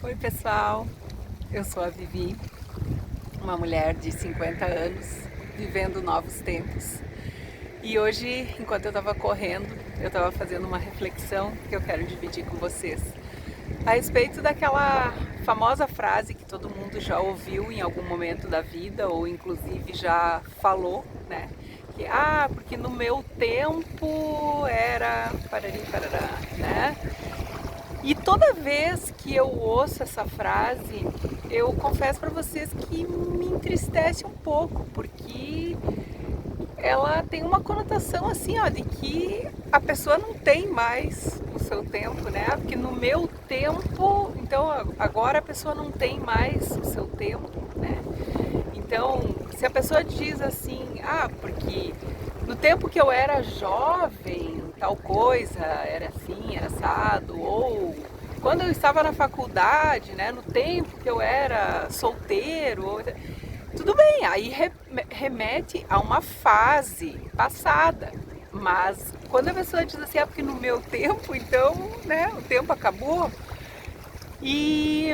Oi pessoal, eu sou a Vivi, uma mulher de 50 anos, vivendo novos tempos. E hoje, enquanto eu estava correndo, eu estava fazendo uma reflexão que eu quero dividir com vocês. A respeito daquela famosa frase que todo mundo já ouviu em algum momento da vida, ou inclusive já falou, né? Que, porque no meu tempo era parari, parará, né? E toda vez que eu ouço essa frase, eu confesso para vocês que me entristece um pouco, porque ela tem uma conotação assim, ó, de que a pessoa não tem mais o seu tempo, né? Porque no meu tempo, então agora a pessoa não tem mais o seu tempo, né? Então, se a pessoa diz assim, porque no tempo que eu era jovem, tal coisa era assim, era assado, ou quando eu estava na faculdade, né, no tempo que eu era solteiro, tudo bem, aí remete a uma fase passada. Mas quando a pessoa diz assim, porque no meu tempo, então, né, o tempo acabou. E,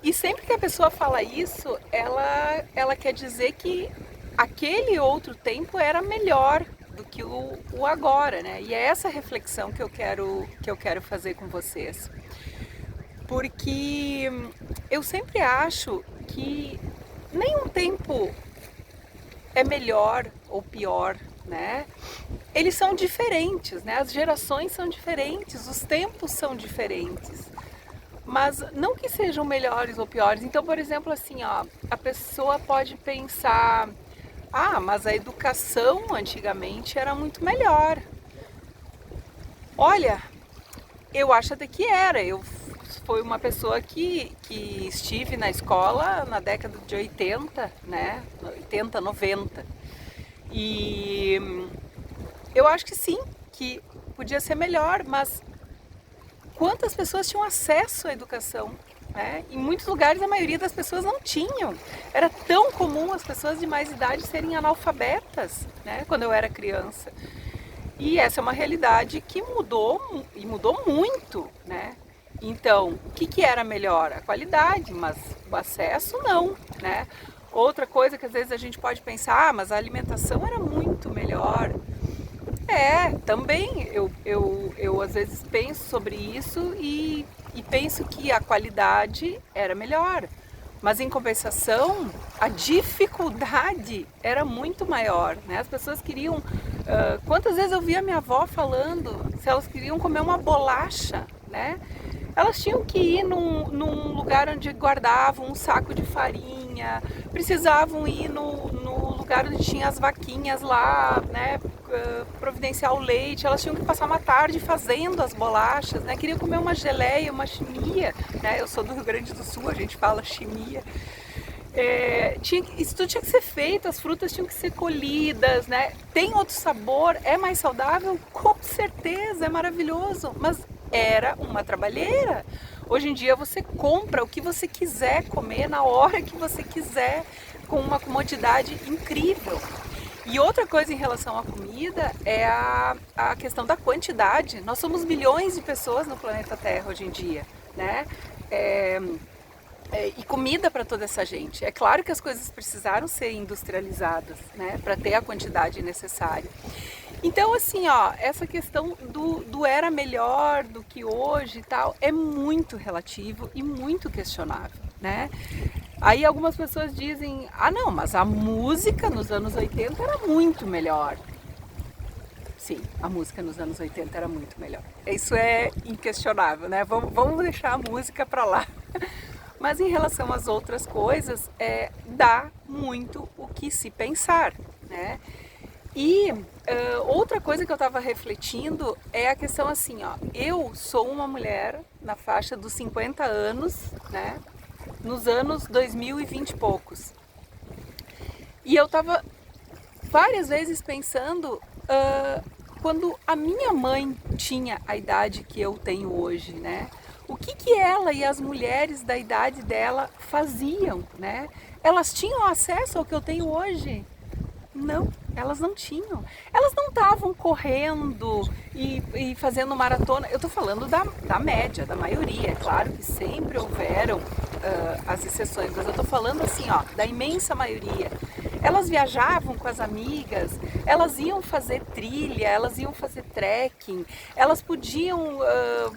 e sempre que a pessoa fala isso, ela quer dizer que aquele outro tempo era melhor do que o agora, né? E é essa reflexão que eu quero fazer com vocês. Porque eu sempre acho que nenhum tempo é melhor ou pior, né? Eles são diferentes, né? As gerações são diferentes, os tempos são diferentes. Mas não que sejam melhores ou piores. Então, por exemplo, assim, ó, a pessoa pode pensar, mas a educação antigamente era muito melhor. Olha, eu acho até que era. Eu fui uma pessoa que estive na escola na década de 80, né? 80, 90. E eu acho que sim, que podia ser melhor, mas quantas pessoas tinham acesso à educação? Né? Em muitos lugares a maioria das pessoas não tinham. Era tão comum as pessoas de mais idade serem analfabetas, né? Quando eu era criança. E essa é uma realidade que mudou e mudou muito, né? Então, o que era melhor? A qualidade, mas o acesso não, né? Outra coisa que às vezes a gente pode pensar, mas a alimentação era muito melhor. Também eu às vezes penso sobre isso e penso que a qualidade era melhor. Mas em compensação, a dificuldade era muito maior, né? As pessoas queriam... quantas vezes eu vi a minha avó falando se elas queriam comer uma bolacha, né? Elas tinham que ir num lugar onde guardavam um saco de farinha, precisavam ir no lugar onde tinha as vaquinhas lá, né? Providenciar o leite, elas tinham que passar uma tarde fazendo as bolachas, né? Queriam comer uma geleia, uma chimia, né? Eu sou do Rio Grande do Sul, a gente fala chimia. Isso tudo tinha que ser feito, as frutas tinham que ser colhidas, né? Tem outro sabor, é mais saudável? Com certeza, é maravilhoso, mas era uma trabalheira. Hoje em dia você compra o que você quiser comer na hora que você quiser, com uma comodidade incrível. E outra coisa em relação à comida é a questão da quantidade. Nós somos milhões de pessoas no planeta Terra hoje em dia, né? E comida para toda essa gente. É claro que as coisas precisaram ser industrializadas, né, para ter a quantidade necessária. Então, assim, ó, essa questão do era melhor do que hoje e tal é muito relativo e muito questionável, né? Aí algumas pessoas dizem, não, mas a música nos anos 80 era muito melhor. Sim, a música nos anos 80 era muito melhor. Isso é inquestionável, né? Vamos deixar a música para lá. Mas em relação às outras coisas, dá muito o que se pensar, né? E outra coisa que eu estava refletindo é a questão assim, ó, eu sou uma mulher na faixa dos 50 anos, né? Nos anos 2020 e poucos. E eu estava várias vezes pensando quando a minha mãe tinha a idade que eu tenho hoje, né? O que ela e as mulheres da idade dela faziam, né? Elas tinham acesso ao que eu tenho hoje? Não, Elas não tinham. Elas não estavam correndo e fazendo maratona. Eu estou falando da média, da maioria. É claro que sempre houveram as exceções, mas eu estou falando assim, ó, da imensa maioria. Elas viajavam com as amigas, elas iam fazer trilha, elas iam fazer trekking, elas podiam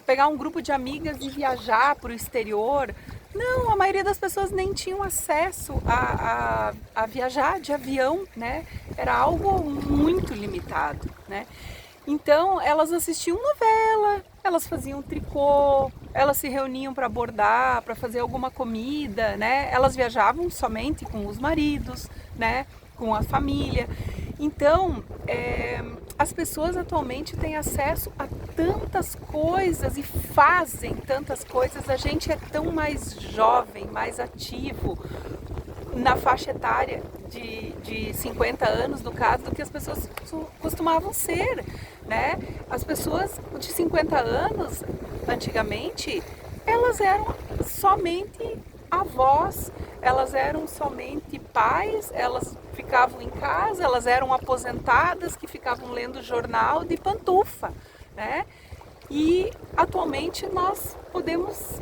pegar um grupo de amigas e viajar para o exterior. Não, a maioria das pessoas nem tinham acesso a viajar de avião, né? Era algo muito limitado, né? Então, elas assistiam novela, elas faziam tricô, elas se reuniam para bordar, para fazer alguma comida, né? Elas viajavam somente com os maridos, né? Com a família. Então, as pessoas atualmente têm acesso a tantas coisas e fazem tantas coisas. A gente é tão mais jovem, mais ativo na faixa etária de 50 anos, no caso, do que as pessoas costumavam ser, né? As pessoas de 50 anos, antigamente, elas eram somente avós, elas eram somente pais, elas ficavam em casa, elas eram aposentadas que ficavam lendo jornal de pantufa, né? E atualmente nós podemos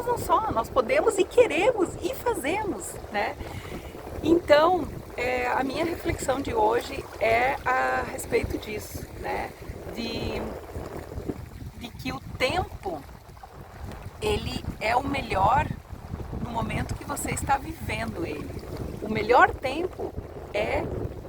não só, nós podemos e queremos e fazemos, né? Então, a minha reflexão de hoje é a respeito disso, né? De que o tempo, ele é o melhor no momento que você está vivendo ele. O melhor tempo é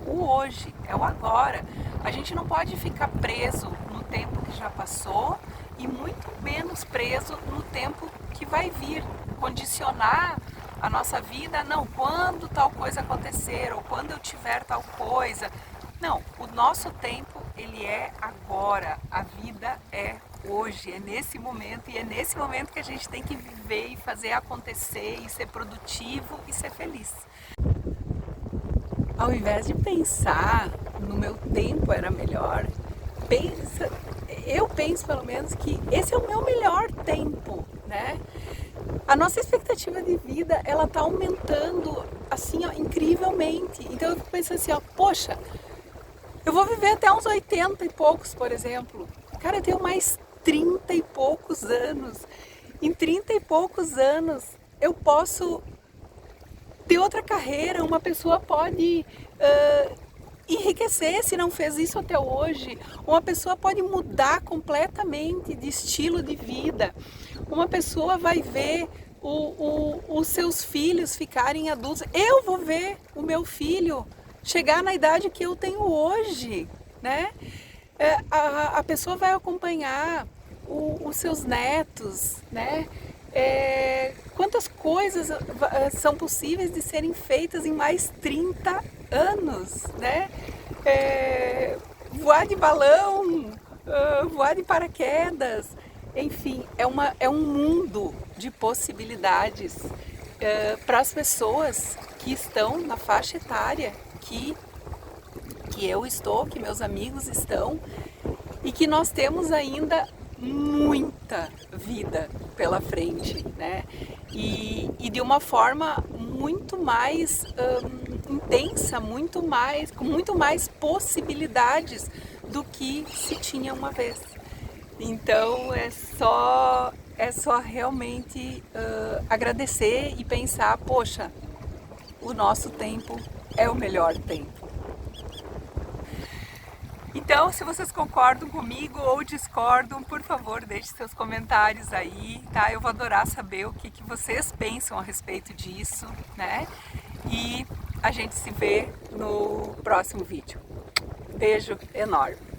o hoje, é o agora. A gente não pode ficar preso no tempo que já passou e muito menos preso no tempo que vai vir, condicionar a nossa vida, não, quando tal coisa acontecer ou quando eu tiver tal coisa. Não, o nosso tempo, ele é agora, a vida é hoje, é nesse momento, e é nesse momento que a gente tem que viver e fazer acontecer e ser produtivo e ser feliz. Ao invés de pensar no meu tempo era melhor, eu penso pelo menos que esse é o meu melhor tempo, né? A nossa expectativa de vida, ela tá aumentando assim, ó, incrivelmente. Então eu fico pensando assim, ó, poxa, eu vou viver até uns 80 e poucos, por exemplo. Cara, eu tenho mais 30 e poucos anos. Em 30 e poucos anos eu posso ter outra carreira, uma pessoa pode enriquecer se não fez isso até hoje. Uma pessoa pode mudar completamente de estilo de vida. Uma pessoa vai ver os seus filhos ficarem adultos. Eu vou ver o meu filho chegar na idade que eu tenho hoje, né? A pessoa vai acompanhar os seus netos, né? Quantas coisas são possíveis de serem feitas em mais 30 anos, né? Voar de balão, voar de paraquedas, enfim, é um mundo de possibilidades para as pessoas que estão na faixa etária que eu estou, que meus amigos estão, e que nós temos ainda muita vida pela frente, né? E de uma forma muito mais intensa, com muito mais possibilidades do que se tinha uma vez. Então é só realmente agradecer e pensar, poxa, o nosso tempo é o melhor tempo. Então, se vocês concordam comigo ou discordam, por favor, deixe seus comentários aí, tá? Eu vou adorar saber o que vocês pensam a respeito disso, né? E a gente se vê no próximo vídeo. Beijo enorme!